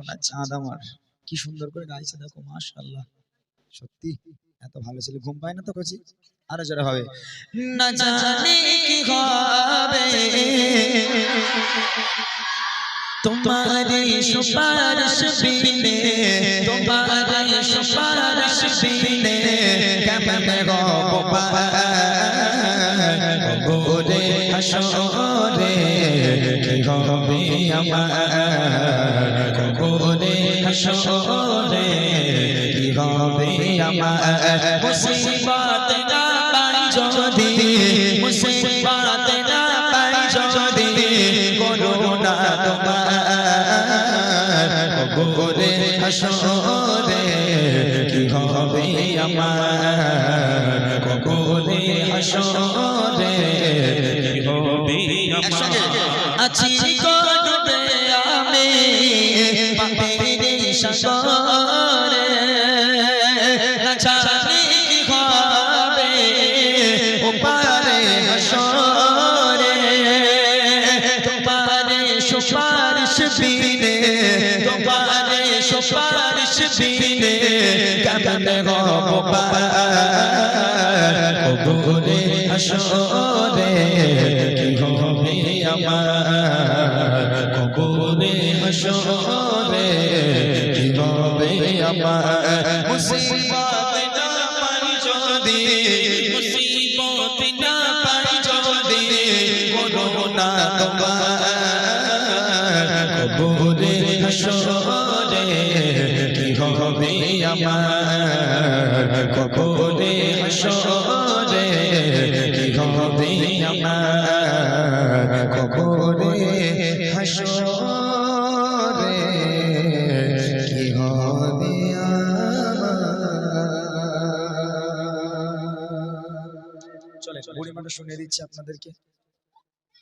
সোনা চাঁদ আমার কি সুন্দর করে গাইছে দেখো মাশাআল্লাহ সত্যি এত ভালো ছিল ঘুম পায় না তো কচি আরো জোরে হবে না জানি কি হবে तुम्हारी सुपारिश बिने तुम्हारी सुपारिश बिने कैमने गो गोरे हशोरे की होबे अमर गोरे हशोरे की होबे अमर मुसीबत ना पाई जोदी मुसीबत ना पाई जोदी कोरोना गोरे हशोरे की होबे अमर गोरे हशोरे की होबे अमर अच्छी को डूबे आमे पापेरे शकोरे नचाने की होबे ऊपरे हशोरे तुम्हारे सुपारिश बिने तुम्हारे सुपारिश बिने कैमने गो गोरे हशोरे की होबे अमर गोरे हशोरे की होबे अमर मुसीबत ना पाई जोदी मुसीबत ना पाई जोदी कोरोना गोरे हशोरे की होबे अमर गोरे हशोरे की होबे अमर गोरे हशोरे की होबे চলে বুড়িমাটা শুনিয়ে দিচ্ছি আপনাদেরকে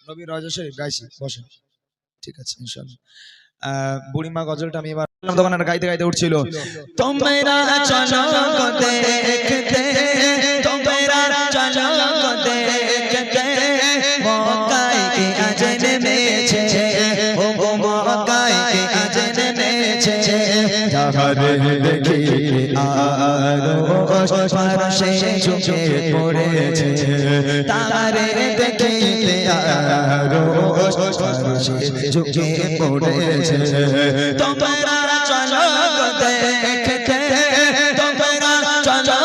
নবী রওজা শরীফ গাইছি বসেন ঠিক আছে ইনশাআল্লাহ বুড়িমা গজলটা আমি এবার তখন আর গাইতে গাইতে উঠছিল তোমরা চলো গো দেখতে তোমরা চলো গো দেখতে মক্কায় কে আজ নেমেছে ও মক্কায় কে আজ নেমেছে তাহারে দেখি আরো পাশে ঝুঁকে পড়েছে তাহারে দেখি আরো পাশে ঝুঁকে পড়েছে তোমরা চলো গো দেখতে তোমরা চলো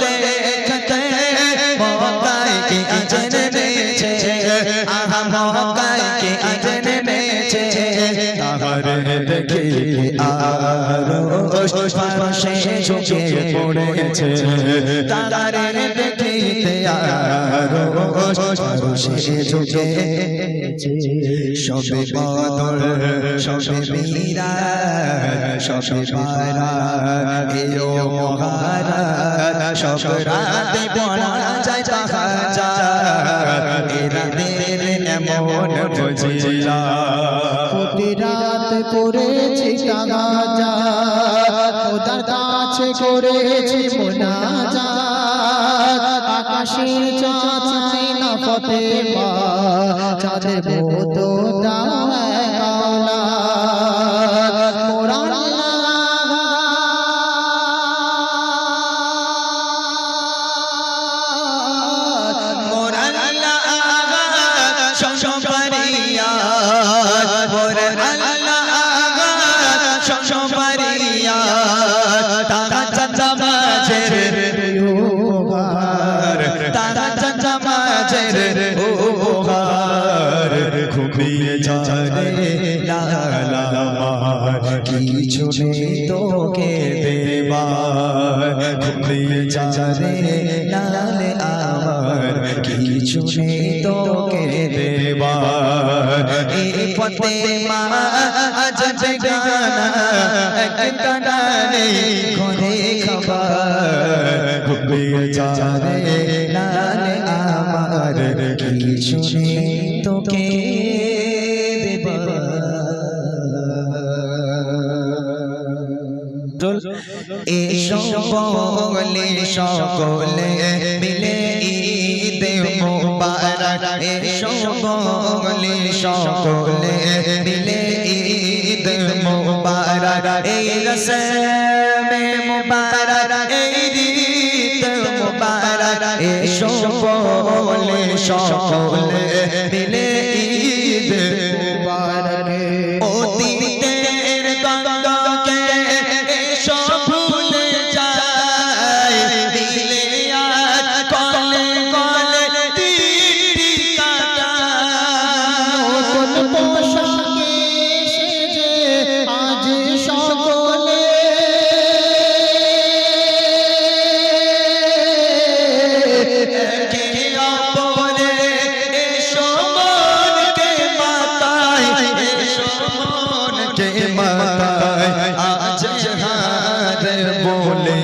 দেখতে মক্কায় কে আজ নেমেছে আহা মক্কায় কে আজ নেমেছে তাহারে দেখি আরো পাশে ঝুঁকে পড়েছে তাহারে দেখি আরো পাশে ঝুঁকে সবে বদর সবে মীরা সবে পারা এও মহারা সব রাতে পড়া যায় তাহাজ্জুদ এরাদের এমন ফজিলা প্রতি রাত করেছি তাহাজ্জুদ খোদার কাছে করেছি মুনাজাত আকাশের চাঁদ না ফাতেমা চাঁদের মতো দাও কাওলা মোরা কিছু নেই তোকে দেবার ঘুমিয়ে যারে লালে আমার কিছু নেই তোকে দেবার এই পথে মা আজ গানা একটা গানে ঘরে খাবার ঘুমিয়ে যারে লালে আমার কিছু নেই তোকে এসো বলে সকলে মিলে ঈদ মুবারক এসো বলে সকলে মিলে ঈদ মুবারক এই রসমে মুবারক এই রীত মুবারক এসো বলে সকলে মিলে ঈদ মুবারক অতীতের দ্বন্দ্বকে এসো ভুলে যায় মিলে আজ কলে কলে তীর কাটা নতুন পোশাকে সেজে আজ সকলে একে অপরে এসো মনকে মাতায় এসো মনকে মাতায় আজ হার বলে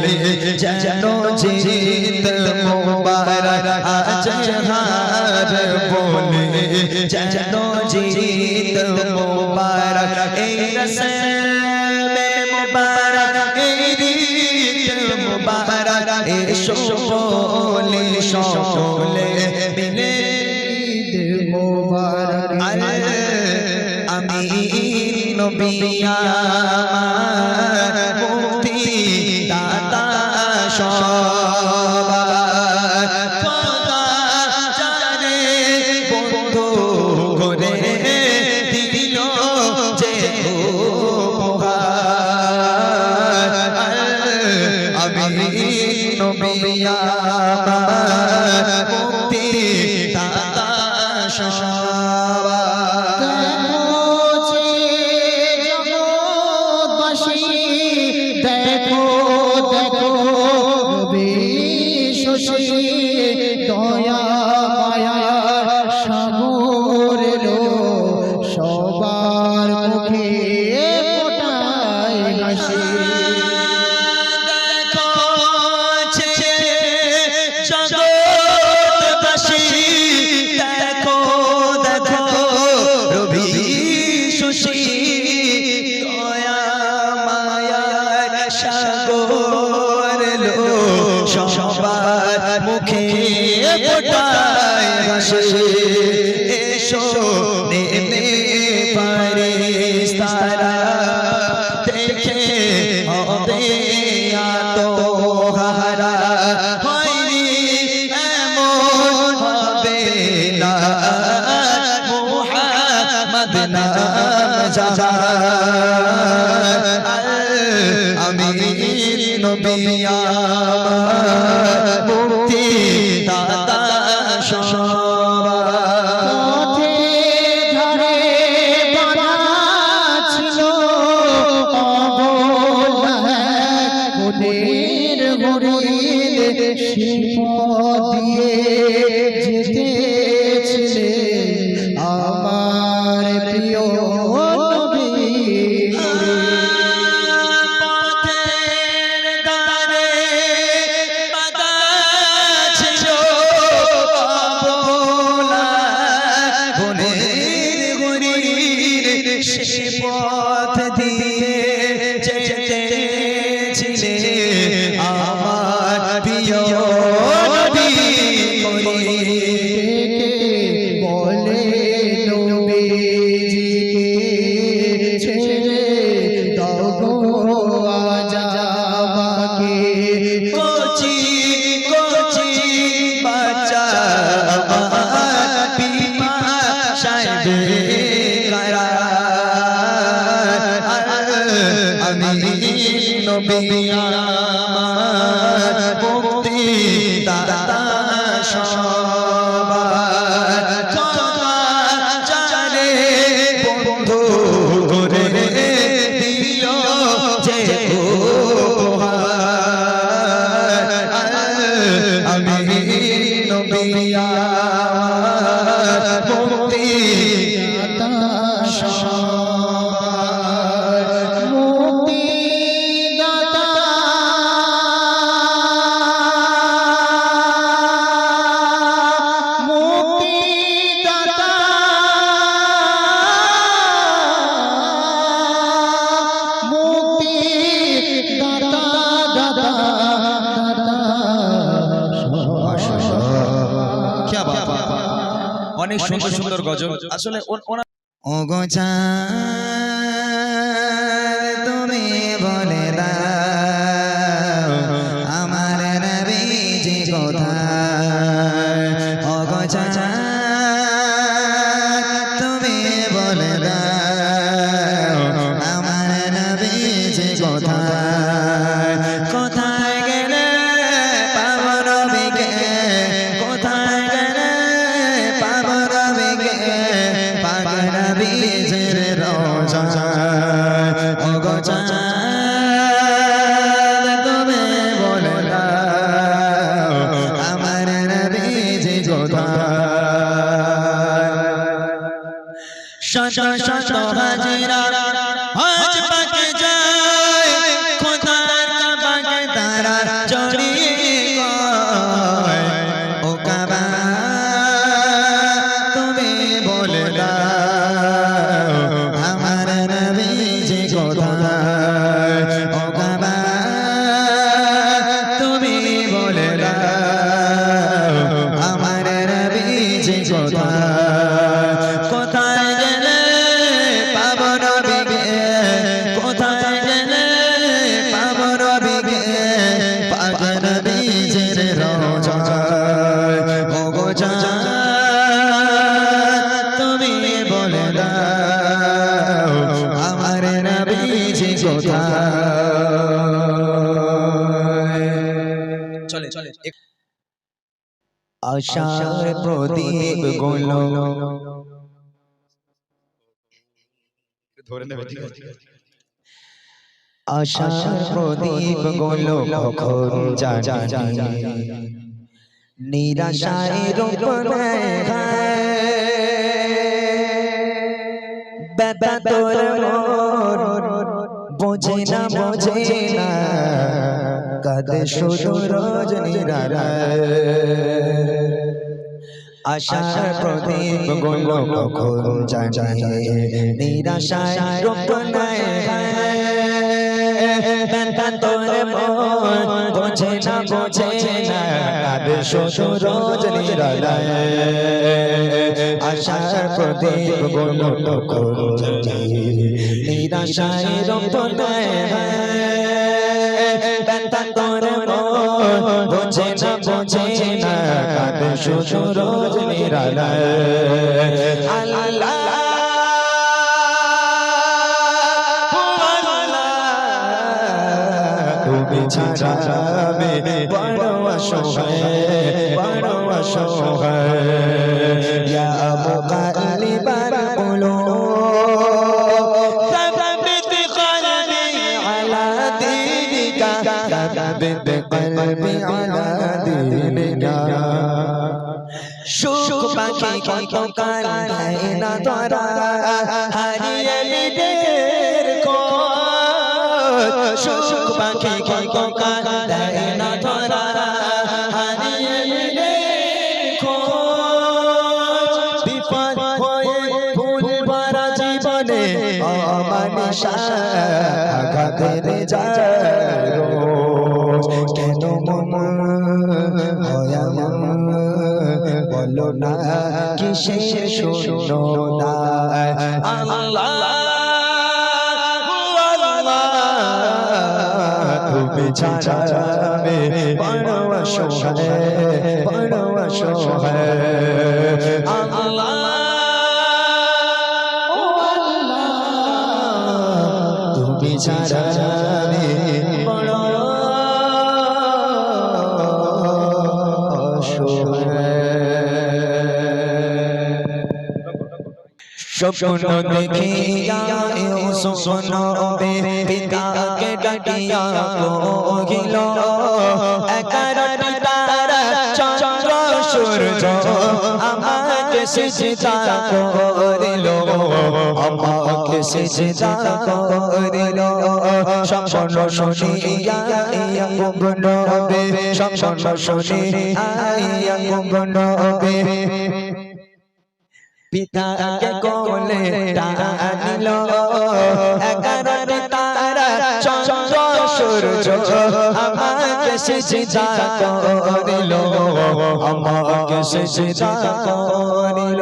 যেন জিত মুবারক আজ হার বলে যেন জিত মুবারক এই রসমে মুবারক এই রীত মুবারক এসো বলে সকলে মিলে ঈদ মুবারক আমি নবী আমার মুক্তি দাতা সবার খোদা জানে বন্ধু করে দিল যে উপহার আমি নবী আমার মুক্তি দাতা সবার দেখো দেখো নবী শশী দয়া মায়া সাগর এলো সবার মুখে ফোটায় হাসি জগৎবাসী দেখো দেখো রবি শশী দয়া মায়ার সাগর লো সবার মুখে ফোটায় হাসি এসো নেমে ফারিস্তারা দেখে হবে আত্মহারা হয়নি এমন হবে না মুহাম্মদ নাম যার আমি নবী আমার মুক্তি দাতা সবার পথে ধারে বাঁধা ছিল অবলা মোদের হরিণ শিল্প দিয়ে যেতেছিলে আমার প্রিয় নবী পথের ধারে বাঁধা ছিল অবলা বনের হরিণ সে পথ দিয়ে যেতেছিলে আমার প্রিয় নবী বলে নবীজিকে ছেড়ে দাও গো আজ আমাকে কচি কচি বাচ্চা আমার বিমা সাহেবে কারা আমি নবী আমার মুক্তি দাতা সবার খোদা জানে বন্ধু করে দিল যে উপহার আমি নবী আমার মুক্তি দাতা সবার মুক্তি দাতা মুক্তি দাতা মুক্তি দাতা দাতা দাতা অনেক সুন্দর সুন্দর গজল আসলে ওনার ওগো চাঁদ তুমি তুমি বলে দাও আমার নবীজি কোথায় ওগো চাচা তুমি বলে দাও আমার নবীজি কোথায় কোথায় গেলে পাবো নবীকে কোথায় গেলে পাবো নবীকে পাক নবীজির রওজায় ওগো চাচা তুমি বলে দাও আমার নবীজি কোথায় শত শত হাজিরা হজ পাকে যায় খোদার কাবাকে তারা চড়িয়ে কয় ও কাবা তুমি বলে দাও আমার নবীজি কোথায় ও কাবা তুমি বলে দাও আমার নবীজি কোথায় কোথায় গেলে পাবো নবীকে কোথায় গেলে পাবো নবীকে পাক নবীজির রওজায় ওগো চাচা তুমি বলে দাও আমার নবীজি কোথায় চলে চলে আশার প্রদীপ গুলো ধরে নেবে ঠিক আছে আশার প্রদীপ গুলো কখন জানি নিরাশায় রূপ নেয় বেটা তোর মন বোঝে না কাঁদে শুধু রজনীরায় আশার প্রদীপ গুলো কখন জানে নিরাশায় রূপ নেয় বেটা তোর মন বোঝে না কাঁদে শুধু রজনীরায় আশার প্রদীপ গুলো কখন জানে নিরাশায় রূপ নেয় বেটা তোর মন বোঝে না কাঁদে শুধু রজনীরায় আল্লাহ তুমি ছাড়া আমি বড় অসহায় ইয়া মুকাল্লিবাল কুলুব সাব্বিত কলবি আলা দীনিকা সাব্বিত কলবি আলা দীনিকা সুখ পাখি কতকাল হয় না ধরা হারিয়ে নিদের খোঁজ সুখ পাখি কতকাল হয় না ধরা হারিয়ে নিদের খোঁজ বিপদ হয়ে ফুল ভরা জীবনে অমানিসা আঘাতের যায় রোজ কেন মন হয় বলো না কিসের শূন্যতা আল্লাহ তুমি ছাড়া আমি বড় অসহায় আল্লাহ তুমি ছাড়া আমি বড় স্বপ্ন দেখিয়া ইউসুফ নবী পিতাকে ডাকিয়া কহিল একারটি তারা চন্দ্র সূর্য আমাকে সিজদা করিল আমাকে সিজদা করিল স্বপ্ন শুনিয়া ইয়াকুব নবী স্বপ্ন শুনিয়া ইয়াকুব নবী পিতাকে কোলে টানিল এগারোটি তারা চন্দ্র সূর্য আমাকে সিজদা করিল আমাকে সিজদা করিল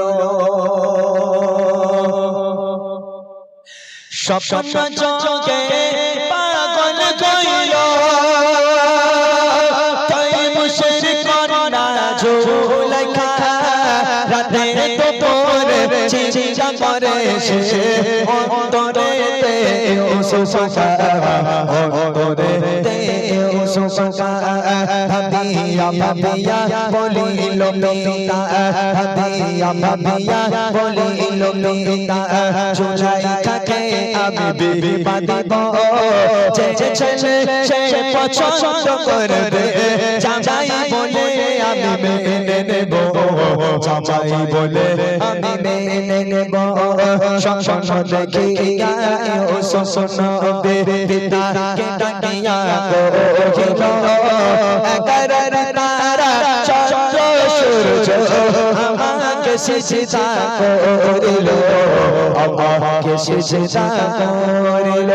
স্বপ্ন যোগে কইল তাই মুশের কন্যা ঝুলাইখা রাতে দুপুরে চিন্তা করে সে অন্তরেতে সুসকা অন্তরেতে সুসকা ভাবিয়া ভাবিয়া বলিল পিতা ভাবিয়া ভাবিয়া বলিল পিতা জুলাইখাকে আমি বিবাহ দিব যে ছেলে সে পছন্দ করবে জামাই বলে আমি মেনে নেব জামাই বলে আমি মেনে নেব শোনো দেখিয়া ও শোনো পিতা কে ডাকিয়া কহিল একারার তারা চন্দ্র সূর্য আমাকে সিজদা করিল আমাকে সিজদা করিল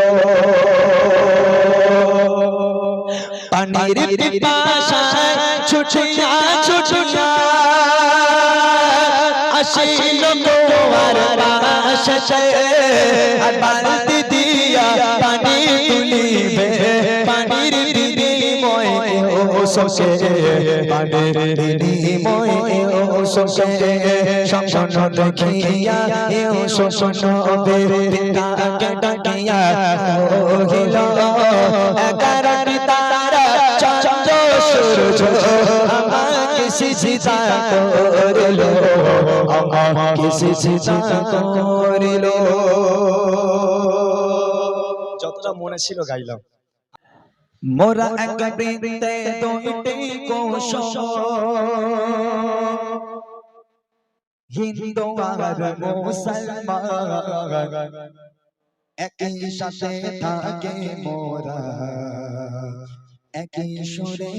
পানির পিপাসায় ছুটিয়া ছুটিয়া আসিল তোমার পাশে আর বালতি দিয়া পানি তুলিবে পানির বিনিময়ে ও সোসে পানির বিনিময়ে ও সোসে শোনো দেখিয়া ও শোনো পিতাকে ডাকিয়া কহিল একারার তারা চন্দ্র সূর্য আমাকে সিজদা করিল আমাকে সিজদা করিল। যতটা মনে ছিল গাইলাম। মোরা এক বৃন্তে দুইটি কোষ হিন্দু আর মুসলমান একই সাথে থাকে মোরা একই সুরে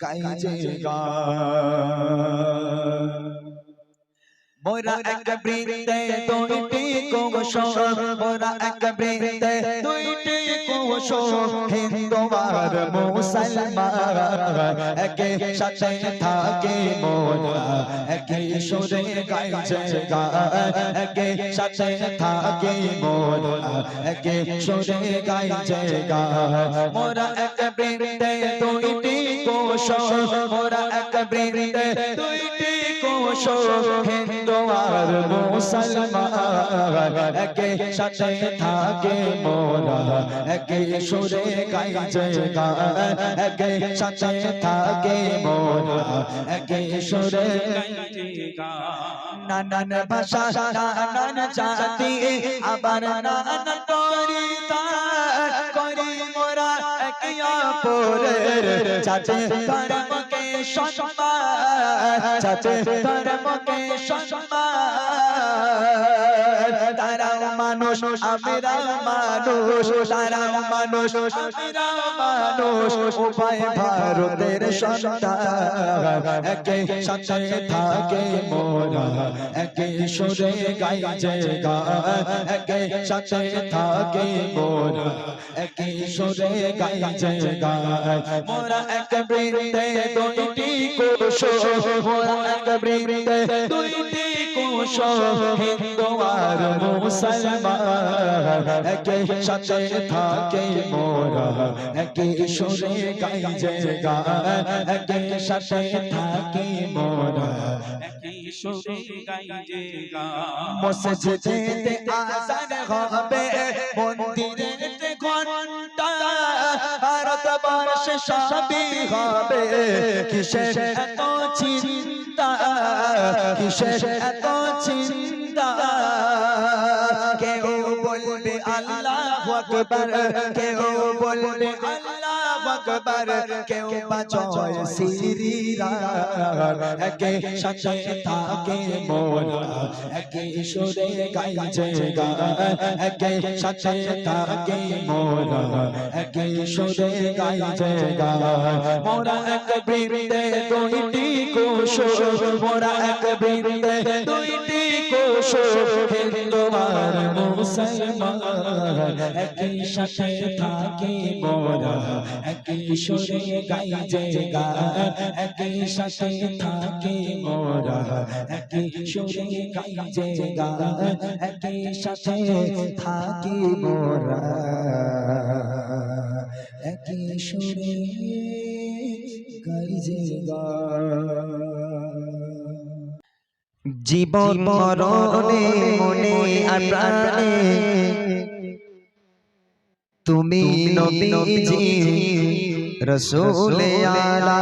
গাই যে গান মোরা এক বৃন্তে দুইটি কোষ মোরা এক বৃন্তে দুইটি কোষ হিন্দু আর মুসলমান একই সাথে থাকে মোরা একই সুরে গাই যে গান একই সাথে থাকে মোরা একই সুরে গাই যে গান মোরা এক বৃন্তে দুইটি কোষ মোরা এক বৃন্তে দুইটি কোষ হিন্দু আর মুসলমান একই সাথে থাকে মোরা একই সুরে গাই যে গান একই সাথে থাকে মোরা একই সুরে গাই যে গান নানান ভাষা নানান জাতি আবার নানান তরিকা করি মোরা একই অপরের যাতে ধর্মকে সম্মান যাতে ধর্মকে সম্মান তারাও মানুষ আমরাও মানুষ তারাও মানুষ আমরাও মানুষ উভয় ভারতের সন্তান একই সাথে থাকে মোরা একই সুরে গাই যে গান একই সাথে থাকে মোরা একই সুরে গাই যে গান মোরা এক বৃন্তে দুইটি কোষ মোরা এক বৃন্তে দুইটি কোষ হিন্দু আর মুসলমান একই সাথে থাকে মোরা একই সুরে গাই যে গান একই সাথে থাকে মোরা একই সুরে গাই যে গান মসজিদে আযান হবে মন্দিরেতে ঘন্টা ভারতবর্ষে সবই হবে কিসের এত চিন্তা কিসের এত চিন্তা কেউ বলবে আল্লাহু আকবার কেউ বলবে আল্লাহু আকবার কেউ বাজয় শ্রীরাম একই সাথে থাকে মোরা একই সুরে গাই যে গান একই সাথে থাকে মোরা একই সুরে গাই যে গান মোরা এক বৃন্তে দুইটি কোষ মোরা এক বৃন্তে দুইটি কোষ হিন্দু আর মুসলমান একই সাথে থাকে মোরা একই সুরে গাই যে গান একই সাথে থাকে মোরা একই সুরে গাই যে গান একই সাথে থাকি মোরা একই সুরে গাই যে গান। জীবন মরণে মনে আর প্রাণে তুমি নবীজি রসূল আলা।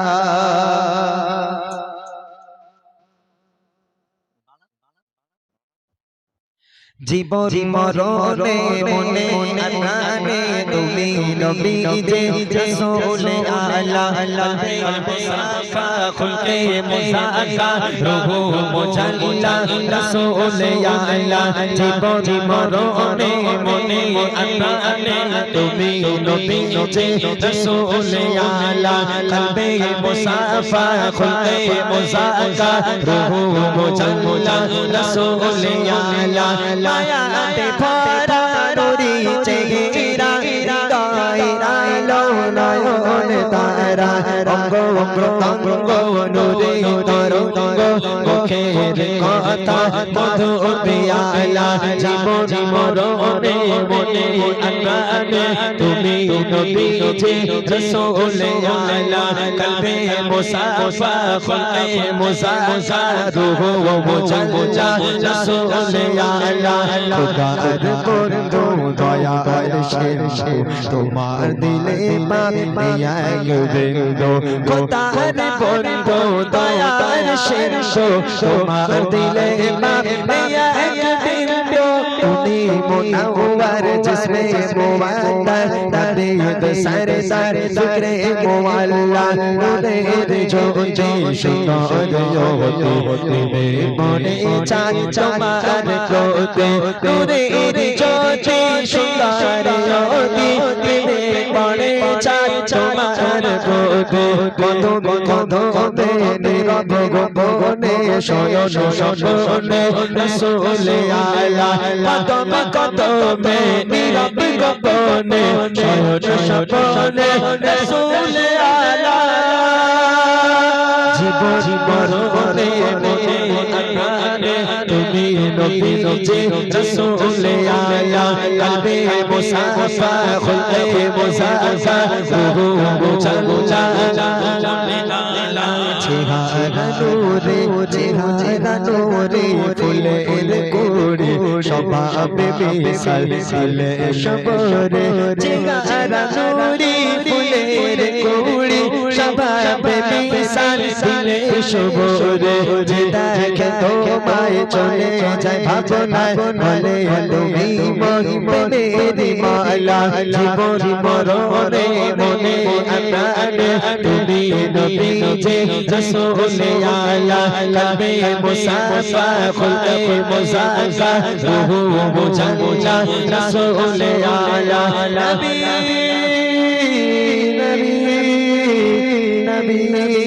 জীবন মরণে মনে আর প্রাণে তুমি নবীজি রসূল আলা। কলবে মুসাফা খুলকে মুসাকা রূহু মুজাল্লা রসূল আলা। জীবন মরণে মনে আর প্রাণে তুমি নবীজি রসূল আলা। কলবে মুসাফা খুলকে মুসাকা রূহু মুজাল্লা রসূল আলা। মায়াতে ভরা নুরি চেহারা হৃদয় আলো নয়ন তারা অঙ্গ প্রত্যঙ্গ নুরে তরঙ্গ মুখের কথা মধু পিয়ালা। জীবন মরণে মনে আগানে তুমি নবীজি রসূল আলা। কলবে মুসাফা খুলকে মুসাফা রূহু মুজাল্লা রসূল আলা। খোদার বন্ধু দয়ার শেষে তোমার দিলে পাবে এক বিন্দু। খোদার বন্ধু দয়ার শেষে তোমার দিলে পাবে এক বিন্দু। তুমি মুনাওয়ার জিসমে মুওয়াত্তার নবীদ সরদার জিক্রে মুআল্লা নূরের জ্যোতি সুন্দর জ্যোতি মনে চাঁদ তোমার প্রতি নূরের জ্যোতি সুন্দর জ্যোতি মনে চাঁদ তোমার প্রতি কত নীরব গোপনে শয়ন স্বপনে রসূল আলা। কদমে নীরব গোপনে শয়ন স্বপনে রসূল আলা। জীবন মরণে মনে আগানে তুমি নবীজি রসূল আলা। কলবে মুসাফা খুলকে মুসাফা রূহু মুজাল্লা চেহারা নূরে ফুলের কুড়ি স্বভাবে মিশাল দিলে সবরে। চেহারা নূরে ফুলের কুড়ি স্বভাবে মিশাল দিলে সবরে। যে দেখে তোমায় চলে যায় ভাবনায় বলে তুমি মহিমের মালা। জীবন মরণে মনে প্রাণে তুমি নবীজি রসূল আলা। কলবে মুসাফা খুলকে মুসাফা রূহু মুজাল্লা রসূল আলা। নবী নবী নবী নবী।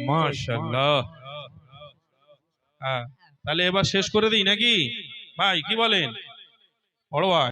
মাশাআল্লাহ। তাহলে এবার শেষ করে দিই নাকি ভাই, কি বলেন বড় ভাই?